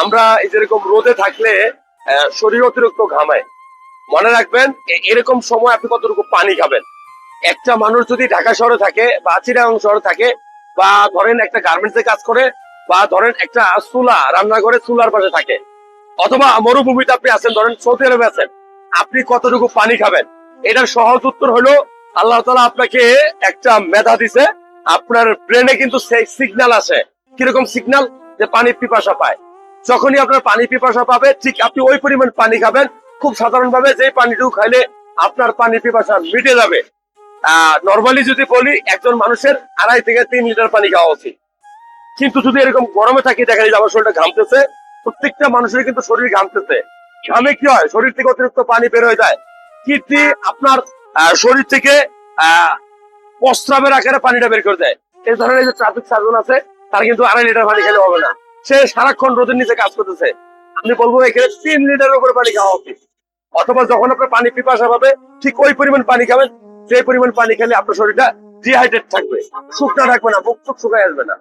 আমরা এই যেরকম রোদে থাকলে শরীর অতিরিক্ত ঘামায়, মনে রাখবেন এরকম সময় আপনি কতটুকু পানি খাবেন। একটা মানুষ যদি ঢাকা শহরে থাকে বা চিটাগাং শহরে থাকে, বা ধরেন একটা গার্মেন্টসে কাজ করে, বা ধরেন একটা চুলা রান্নাঘরে চুলার পাশে থাকে, অথবা মরুভূমিতে আপনি আছেন, ধরেন সৌদি আরবে আছেন, আপনি কতটুকু পানি খাবেন? এটার সহজ উত্তর হলো আল্লাহ তাআলা আপনাকে একটা মেধা দিছে। আপনার ব্রেনে কিন্তু সেই সিগন্যাল আসে। কিরকম সিগন্যাল? যে পানি পিপাসা পায়। যখনই আপনার পানি পিপাসা পাবে, ঠিক আপনি ওই পরিমাণ পানি খাবেন। খুব সাধারণ ভাবে যে পানিটুকু খাইলে আপনার পানি পিপাসা মিটে যাবে। নর্মালি যদি বলি, একজন মানুষের 2.5 থেকে 3 লিটার পানি খাওয়া উচিত। কিন্তু যদি এরকম গরমে থাকি, দেখা যায় আমার শরীরটা ঘামতেছে, প্রত্যেকটা মানুষের কিন্তু শরীর ঘামতেছে। ঘামে কি হয়? শরীর থেকে অতিরিক্ত পানি বের হয়ে যায়। কিডনি আপনার শরীর থেকে প্রস্রাবের আকারে পানিটা বের করে দেয়। এই ধরনের যে ট্রাফিক সার্জন আছে, তার কিন্তু 2.5 লিটার পানি খেলে হবে না। সে সারাক্ষণ রোদের নিচে কাজ করতেছে। আমি বলবো এখানে 3 লিটারের উপরে পানি খাওয়া উচিত। অথবা যখন আপনার পানি পিপাসা পাবে, ঠিক ওই পরিমাণ পানি খাবেন, যে পরিমাণ পানি খেলে আপনার শরীরটা ডিহাইড্রেট থাকবে, শুকনা থাকবে না, মুখ শুকায় আসবে না।